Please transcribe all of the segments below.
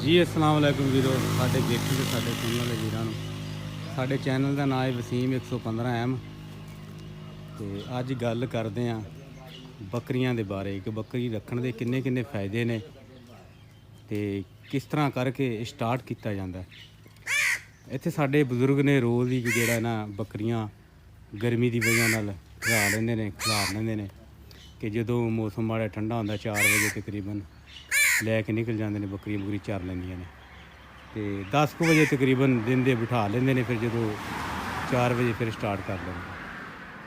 जी अस्सलाम वालेकुम वीरो साडे देखी ते साडे सुनने वाले वीरां नूं साडे चैनल का नाम है वसीम 115M। तो अज गल करते हैं बकरियां दे बारे कि बकरी रखने के किन्ने किन्ने फायदे ने ते किस तरह करके स्टार्ट किया जाता है। इत्थे साडे बजुर्ग ने रोज़ ही जिहड़ा ना बकरियां गर्मी की वजह नाल खिला लेंदे ने खिलार लेंदे ने कि जदों मौसम माड़ा ठंडा होंदा 4 बजे तकरीबन लैके निकल जाते हैं बकरियां बुकरी चर लेंदियां ने ते 10 बजे तकरीबन दिन दे बिठा लेंदे ने फिर जो 4 बजे फिर स्टार्ट कर लेंदे।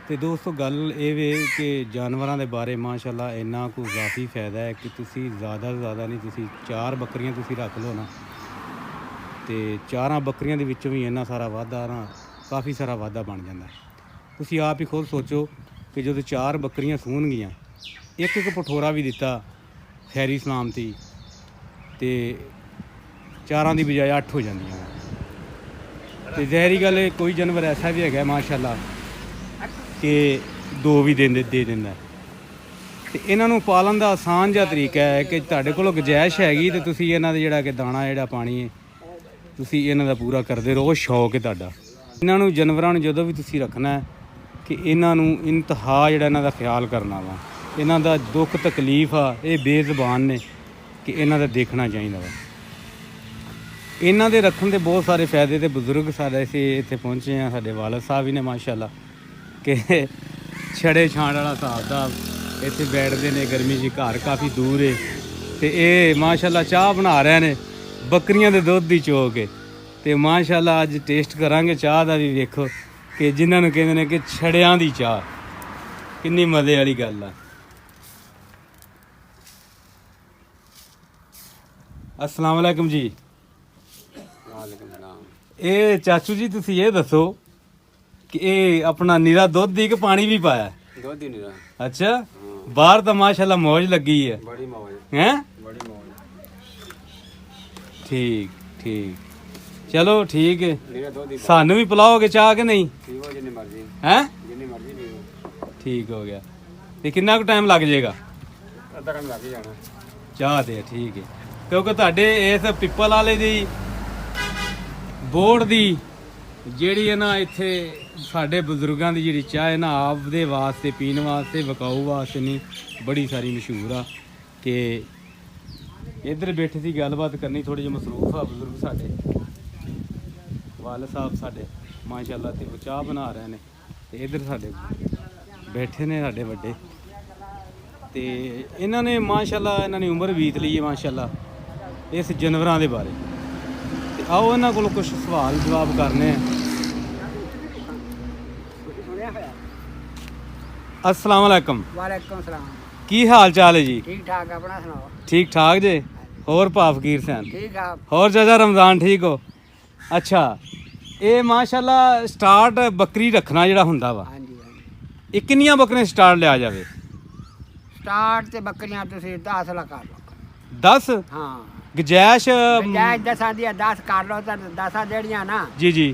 तो दोस्तों गल ये वे कि जानवरों के बारे माशाअल्लाह इन्ना को काफ़ी फायदा है कि तुसी ज़्यादा तो ज़्यादा नहीं तुसी 4 बकरियां तुसी रख लो ना तो 4 बकरियां दे विचों भी इन्ना सारा वाधा ना काफ़ी सारा वाधा बन जाता है। तुसी आप ही खुद सोचो कि जो 4 बकरियां सूनगियां एक एक पठोरा भी दिता खैरी सलामती तो 4 की बजाय 8 हो जांदियां। तो ज़ाहिरी गल है कोई जानवर ऐसा भी है माशाअल्लाह कि 2 भी दे दिंदा। तो इन्हों पालन का आसान जिहा तरीका है कि तुहाडे कोल गुंजाइश हैगी तो तुसीं इन्हां दा जिहड़ा कि दाना जिहड़ा पानी है तुसीं इन्हां दा पूरा करदे रहो। शौक है तुहाडा इन्हों जानवरों नूं जदों भी तुसीं रखना है कि इन्हां नूं इंतहा जिहड़ा इन्हां दा ख्याल करना वा। इन्हां दा दुख तकलीफ आ ये बेज़बान ने कि इन्हां दा देखना चाहिए वा। इन्हां दे रखण दे बहुत सारे फायदे ते बुजुर्ग सारे इत्थे पहुँचे हैं साडे वालद साहब ही ने माशाअल्लाह कि छड़े छाण वाला हिसाब दा इत्थे बैठते हैं। गर्मी जी घर काफ़ी दूर है तो ये माशाअल्लाह चाह बना रहे हैं बकरियां दे दुध दी चो के। तो माशाअल्लाह अज टेस्ट करांगे चाह दा भी। वेखो कि जिन्होंने कहते हैं कि छड़ियां दी चाह कितनी मज़े वाली गल है। अस्सलाम वालेकुम जी। ये चाचू जी तुसी ये दसो कि ये अपना नीरा दुध दी कि पानी भी पाया? दुध ही नीरा। अच्छा बाहर तो माशाल्लाह मौज लगी है। बड़ी मौज हैं? बड़ी मौज। ठीक ठीक चलो ठीक है। नीरा दुध ही सानू भी पिलाओगे चाह के नहीं? पीवो जिन्नी मर्जी। हैं? जिन्नी मर्जी पीवो। ठीक हो गया। तो कितना टाइम लग जाएगा? अद्धा घंटा लग ही जाना। चाह ते ठीक है क्योंकि तुहाडे इस पिपल वाले दी बोर्ड दी ਜਿਹੜੀ ਹੈ ਨਾ ਇੱਥੇ ਸਾਡੇ ਬਜ਼ੁਰਗਾਂ ਦੀ ਜਿਹੜੀ ਚਾਹ ਹੈ ਨਾ ਆਪ ਦੇ ਵਾਸਤੇ ਪੀਣ ਵਾਸਤੇ ਵਿਕਾਊ ਵਾਸਤੇ ਨਹੀਂ ਬੜੀ ਸਾਰੀ ਮਸ਼ਹੂਰ ਆ ਕਿ ਇੱਧਰ ਬੈਠੇ ਸੀ ਗੱਲਬਾਤ ਕਰਨੀ ਥੋੜੀ ਜਿਹੀ ਮਸਰੂਫ ਆ ਬਜ਼ੁਰਗ ਸਾਡੇ ਵਾਲਦ ਸਾਹਿਬ ਸਾਡੇ ਮਾਸ਼ਾਅੱਲਾ ਤੇ ਉਹ ਚਾਹ ਬਣਾ ਰਹੇ ਨੇ ਤੇ ਇੱਧਰ ਸਾਡੇ ਬੈਠੇ ਨੇ ਸਾਡੇ ਵੱਡੇ ਤੇ ਇਹਨਾਂ ਨੇ ਮਾਸ਼ਾਅੱਲਾ ਇਹਨਾਂ ਦੀ ਉਮਰ ਬੀਤ ਲਈ ਹੈ ਮਾਸ਼ਾਅੱਲਾ ਇਸ ਜਾਨਵਰਾਂ ਦੇ ਬਾਰੇ। आओ इन्हों को कुछ सवाल जवाब करने हैं। अस्सलाम वालेकुम। वालेकुम सलाम। की हाल चाल है जी? ठीक ठाक अपना सुनाओ। ठीक ठाक जे और भाव फकीर सैन ठीक है। और चाचा रमज़ान ठीक हो? अच्छा ये माशाल्लाह स्टार्ट बकरी रखना जिहड़ा हुंदा वा हाँ जी हाँ जी। ये किन्नियां बकरियां स्टार्ट लिया जावे? स्टार्ट ते बकरियां तुसीं 10 ला कर लो। 10 हाँ गुंजाइश जायज 10 दी 10 कर लो तो 10 ਜਿਹੜੀਆਂ ना जी जी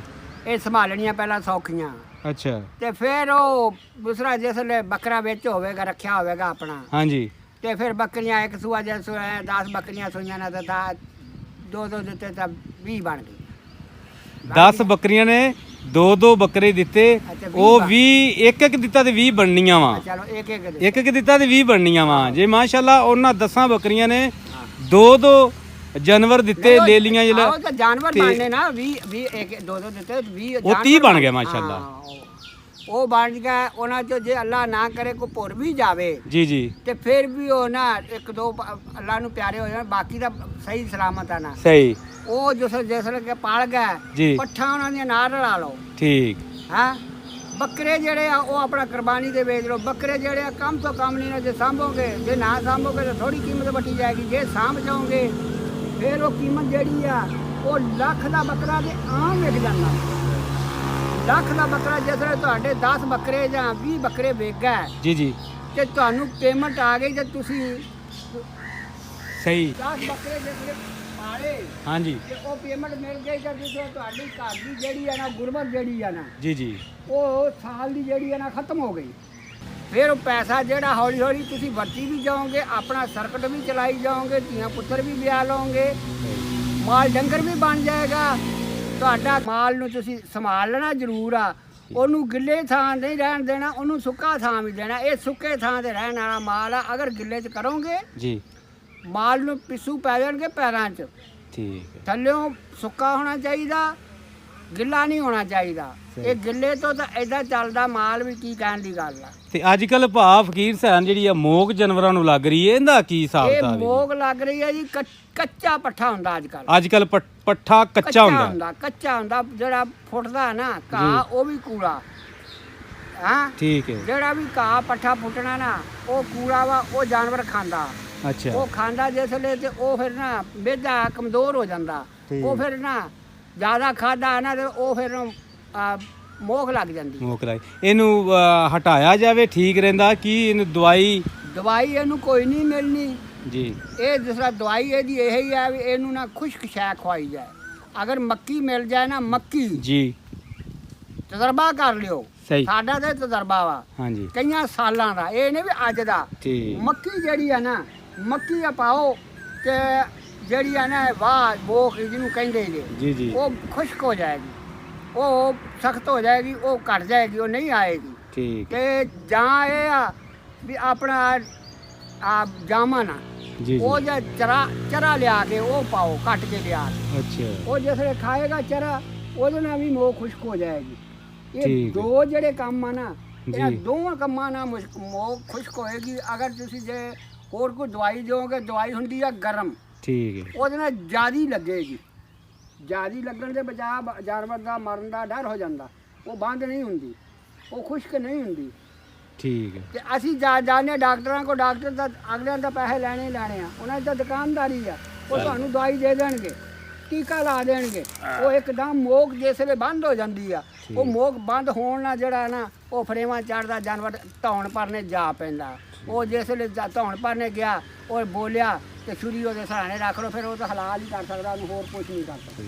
ਇਹ ਸੰਭਾਲਣੀਆਂ ਪਹਿਲਾਂ ਸੌਖੀਆਂ अच्छा ਤੇ ਫਿਰ ਉਹ ਦੂਸਰਾ ਜਿਸਲੇ ਬੱਕਰਾ ਵਿੱਚ ਹੋਵੇਗਾ ਰੱਖਿਆ ਹੋਵੇਗਾ ਆਪਣਾ हाँ जी ਤੇ ਫਿਰ ਬੱਕਰੀਆਂ ਇੱਕ ਸੂਆ ਜੇ 10 ਬੱਕਰੀਆਂ ਸੂਈਆਂ ਨਾ ਤਾਂ 2 ਦਿੱਤੇ ਤਾਂ 20 ਬਣ ਗਈ। 10 ਬੱਕਰੀਆਂ ਨੇ 2 ਬੱਕਰੇ ਦਿੱਤੇ ਅੱਛਾ, ਉਹ 20 ਇੱਕ ਇੱਕ ਦਿੱਤਾ ਤੇ 20 ਬਣਨੀਆਂ ਵਾ। ਚਲੋ ਇੱਕ ਇੱਕ ਇੱਕ ਇੱਕ ਦਿੱਤਾ ਤੇ 20 ਬਣਨੀਆਂ ਵਾ। ਜੇ ਮਾਸ਼ਾਅੱਲਾ ਉਹਨਾਂ 10 ਬੱਕਰੀਆਂ ਨੇ 2 ਜਾਨਵਰ ਦਿੱਤੇ ਲੈ ਲੀਆਂ ਜਿਹੜਾ ਉਹ ਤਾਂ ਜਾਨਵਰ ਬਣਨੇ ਨਾ 20 ਇੱਕ 2 ਦਿੱਤੇ 20 ਉਹ 30 ਬਣ ਗਿਆ ਮਾਸ਼ਾਅੱਲਾ। ਉਹ ਬਣ ਗਿਆ ਉਹਨਾਂ ਚੋਂ ਜੇ ਅੱਲਾ ਨਾ ਕਰੇ ਕੋਈ ਭੁਰ ਵੀ ਜਾਵੇ ਜੀ ਜੀ ਤੇ ਫਿਰ ਵੀ ਉਹ ਨਾ 1-2 ਅੱਲਾ ਨੂੰ ਪਿਆਰੇ ਹੋ ਜਾਣ ਬਾਕੀ ਦਾ ਸਹੀ ਸਲਾਮਤ ਆ ਨਾ ਸਹੀ। ਉਹ ਜਿਸਲੇ ਕਿ ਪਾਲ ਜੀ। ਗਏ ਪੱਠਾ ਉਹਨਾਂ ਦੀਆਂ ਨਾਲ ਰਲਾ ਲਓ। ਠੀਕ ਹਾਂ ਬੱਕਰੇ ਜਿਹੜੇ ਆ ਉਹ ਆਪਣਾ ਕੁਰਬਾਨੀ ਦੇ ਵੇਚ ਲਓ। ਬੱਕਰੇ ਜਿਹੜੇ ਆ ਕਮ ਤੋਂ ਕਮ ਨਹੀਂ ਨਾ ਜੇ ਸਾਂਭੋਗੇ ਜੇ ਨਾ ਸਾਂਭੋਗੇ ਤਾਂ ਥੋੜੀ ਕੀਮਤ ਵੱਟੀ ਜਾਏਗੀ। ਜੇ ਸਾਂਭ ਜਾਓਗੇ ਫਿਰ ਉਹ ਕੀਮਤ ਜਿਹੜੀ ਆ ਉਹ ਲੱਖ ਦਾ ਬੱਕਰਾ ਤੇ ਆਮ ਵਿਕ ਜਾਂਦਾ। ਲੱਖ ਦਾ ਬੱਕਰਾ ਜਿਸਲੇ ਤੁਹਾਡੇ 10 ਬੱਕਰੇ ਜਾਂ 20 ਬੱਕਰੇ ਵਿਕ ਗਏ ਜੀ ਜੀ ਤੇ ਤੁਹਾਨੂੰ ਪੇਮੈਂਟ ਆ ਗਈ ਜੇ ਤੁਸੀਂ ਸਹੀ 10 ਬੱਕਰੇ ਜਿਸਲੇ ਪਾਲੇ ਹਾਂਜੀ ਤੇ ਉਹ ਪੇਮੈਂਟ ਮਿਲ ਗਈ ਤਾਂ ਤੁਸੀਂ ਤੁਹਾਡੀ ਘਰ ਦੀ ਜਿਹੜੀ ਆ ਨਾ ਗੁਰਬਤ ਜਿਹੜੀ ਆ ਨਾ ਜੀ ਜੀ ਉਹ ਸਾਲ ਦੀ ਜਿਹੜੀ ਆ ਨਾ ਖਤਮ ਹੋ ਗਈ। ਫਿਰ ਉਹ ਪੈਸਾ ਜਿਹੜਾ ਹੌਲੀ ਹੌਲੀ ਤੁਸੀਂ ਵਰਤੀ ਵੀ ਜਾਓਗੇ ਆਪਣਾ ਸਰਕਟ ਵੀ ਚਲਾਈ ਜਾਓਗੇ ਧੀਆਂ ਪੁੱਤਰ ਵੀ ਵਿਆਹ ਲਓਗੇ ਮਾਲ ਡੰਗਰ ਵੀ ਬਣ ਜਾਏਗਾ। ਤੁਹਾਡਾ ਮਾਲ ਨੂੰ ਤੁਸੀਂ ਸੰਭਾਲ ਲੈਣਾ ਜ਼ਰੂਰ ਆ। ਉਹਨੂੰ ਗਿੱਲੇ ਥਾਂ ਨਹੀਂ ਰਹਿਣ ਦੇਣਾ, ਉਹਨੂੰ ਸੁੱਕਾ ਥਾਂ ਵੀ ਦੇਣਾ। ਇਹ ਸੁੱਕੇ ਥਾਂ ਤੇ ਰਹਿਣ ਵਾਲਾ ਮਾਲ ਆ। ਅਗਰ ਗਿੱਲੇ 'ਚ ਕਰੋਗੇ ਜੀ ਮਾਲ ਨੂੰ ਪਿੱਸੂ ਪੈ ਜਾਣਗੇ ਪੈਰਾਂ 'ਚ। ਠੀਕ ਹੈ। ਥੱਲਿਓਂ ਸੁੱਕਾ ਹੋਣਾ ਚਾਹੀਦਾ, ਗਿੱਲਾ ਨਹੀਂ ਹੋਣਾ ਚਾਹੀਦਾ। ਇਹ ਗਿੱਲੇ ਤੋਂ ਤਾਂ ਐਦਾਂ ਚੱਲਦਾ ਮਾਲ ਵੀ, ਕੀ ਕਹਿਣ ਦੀ ਗੱਲ ਆ। ਤੇ ਅੱਜ ਕੱਲ ਭਾ ਫਕੀਰ ਸੈਨ ਜਿਹੜੀ ਆ ਮੋਗ ਜਾਨਵਰਾਂ ਨੂੰ ਲੱਗ ਰਹੀ ਹੈ, ਇਹਦਾ ਕੀ ਹਿਸਾਬ ਇਹ ਕਿਤਾਬ ਹੈ? ਮੋਗ ਲੱਗ ਰਹੀ ਹੈ ਜੀ। ਕੱਚਾ ਪੱਠਾ ਹੁੰਦਾ ਅੱਜ ਕੱਲ। ਅੱਜ ਕੱਲ ਪੱਠਾ ਕੱਚਾ ਹੁੰਦਾ। ਕੱਚਾ ਹੁੰਦਾ ਜਿਹੜਾ ਫੁੱਟਦਾ ਨਾ ਘਾਹ, ਉਹ ਵੀ ਕੂੜਾ। ਹਾਂ ਠੀਕ ਹੈ। ਜਿਹੜਾ ਵੀ ਘਾਹ ਪੱਠਾ ਫੁੱਟਣਾ ਨਾ, ਉਹ ਕੂੜਾ ਵਾ, ਉਹ ਜਾਨਵਰ ਖਾਂਦਾ। ਅੱਛਾ। ਉਹ ਖਾਂਦਾ ਜਿਸ ਵੇਲੇ ਤੇ ਉਹ ਫਿਰ ਨਾ ਮੇਦਾ ਕਮਜ਼ੋਰ ਹੋ ਜਾਂਦਾ। ਉਹ ਫਿਰ ਨਾ ਜ਼ਿਆਦਾ ਖਾਦਾ ਨਾ ਤੇ ਉਹ ਫਿਰ ਮੋਖ ਲੱਗ ਜਾਂਦੀ। ਮੋਕ ਲਾਈ ਇਹਨੂੰ ਹਟਾਇਆ ਜਾਵੇ, ਠੀਕ ਰਹਿੰਦਾ ਕੀ? ਇਹਨੂੰ ਦਵਾਈ ਇਹਨੂੰ ਕੋਈ ਨਹੀਂ ਮਿਲਣੀ ਜੀ। ਇਹ ਜਿਸ ਤਰ੍ਹਾਂ ਦਵਾਈ ਇਹਦੀ ਇਹ ਹੀ ਆ ਵੀ ਇਹਨੂੰ ਨਾ ਖੁਸ਼ਕ ਸ਼ੈ ਖਵਾਈ ਜਾਏ। ਅਗਰ ਮੱਕੀ ਮਿਲ ਜਾਏ ਨਾ, ਮੱਕੀ ਜੀ, ਤਜਰਬਾ ਕਰ ਲਿਓ। ਸਹੀ। ਸਾਡਾ ਤਾਂ ਤਜਰਬਾ ਵਾ ਹਾਂਜੀ ਕਈਆਂ ਸਾਲਾਂ ਦਾ, ਇਹ ਨਹੀਂ ਵੀ ਅੱਜ ਦਾ। ਠੀਕ। ਮੱਕੀ ਜਿਹੜੀ ਆ ਨਾ, ਮੱਕੀ ਆ ਪਾਓ ਤੇ ਜਿਹੜੀ ਆ ਨਾ ਵਾਹ ਬੋਖ ਜਿਹਨੂੰ ਕਹਿੰਦੇ ਜੀ, ਜੀ ਜੀ ਉਹ ਖੁਸ਼ਕ ਹੋ ਜਾਏਗੀ, ਉਹ ਸਖਤ ਹੋ ਜਾਏਗੀ, ਉਹ ਘਟ ਜਾਏਗੀ, ਉਹ ਨਹੀਂ ਆਏਗੀ। ਠੀਕ ਤੇ ਜਾਂ ਇਹ ਆ ਵੀ ਆਪਣਾ ਜਾਮਨ ਆ, ਜੀ ਉਹ ਜੀ। ਜਾਂ ਚਰਾ ਲਿਆ ਕੇ ਉਹ ਪਾਓ, ਕੱਟ ਕੇ ਲਿਆ ਕੇ। ਅੱਛਾ ਉਹ ਜਿਸ ਵੇਲੇ ਖਾਏਗਾ ਚਰਾ, ਉਹਦੇ ਨਾਲ ਵੀ ਮੋਹ ਖੁਸ਼ਕ ਹੋ ਜਾਏਗੀ। ਇਹ ਠੀਕ। ਦੋ ਜਿਹੜੇ ਕੰਮ ਆ ਨਾ, ਇਹਨਾਂ ਜੀ। ਦੋਵਾਂ ਕੰਮਾਂ ਨਾਲ ਮੋਹ ਖੁਸ਼ਕ ਹੋਏਗੀ। ਅਗਰ ਤੁਸੀਂ ਜੇ ਹੋਰ ਕੋਈ ਦਵਾਈ ਦਿਓਗੇ, ਦਵਾਈ ਹੁੰਦੀ ਆ ਗਰਮ, ਠੀਕ ਹੈ। ਉਹਦੇ ਨਾਲ ਜ਼ਿਆਦੀ ਲੱਗੇਗੀ। ਜ਼ਿਆਦੀ ਲੱਗਣ ਦੇ ਬਜਾਏ ਜਾਨਵਰ ਦਾ ਮਰਨ ਦਾ ਡਰ ਹੋ ਜਾਂਦਾ। ਉਹ ਬੰਦ ਨਹੀਂ ਹੁੰਦੀ, ਉਹ ਖੁਸ਼ਕ ਨਹੀਂ ਹੁੰਦੀ। ਠੀਕ ਹੈ। ਤੇ ਅਸੀਂ ਜਾਣੇ ਡਾਕਟਰਾਂ ਕੋਲ, ਡਾਕਟਰ ਤਾਂ ਅਗਲਿਆਂ ਦਾ ਪੈਸੇ ਲੈਣੇ ਹੀ ਲੈਣੇ ਆ। ਉਹਨਾਂ ਦੀ ਤਾਂ ਦੁਕਾਨਦਾਰੀ ਆ। ਉਹ ਤੁਹਾਨੂੰ ਦਵਾਈ ਦੇ ਦੇਣਗੇ, ਟੀਕਾ ਲਾ ਦੇਣਗੇ। ਉਹ ਇੱਕਦਮ ਮੋਕ ਜਿਸ ਵੇਲੇ ਬੰਦ ਹੋ ਜਾਂਦੀ ਆ, ਉਹ ਮੋਕ ਬੰਦ ਹੋਣ ਨਾਲ ਜਿਹੜਾ ਨਾ ਉਹ ਫਰੇਵਾਂ ਚੜਦਾ, ਜਾਨਵਰ ਧੌਣ ਭਰਨੇ ਜਾ ਪੈਂਦਾ। ਉਹ ਜਿਸ ਵੇਲੇ ਧੌਣ ਭਰਨੇ ਗਿਆ, ਉਹ ਬੋਲਿਆ ਤੇ ਛੁਰੀ ਉਹਦੇ ਸਹਾਣੇ ਰੱਖ ਲਓ, ਫਿਰ ਉਹ ਤਾਂ ਹਲਾਲ ਹੀ ਕਰ ਸਕਦਾ, ਉਹਨੂੰ ਹੋਰ ਕੁਛ ਨਹੀਂ ਕਰ ਸਕਦਾ।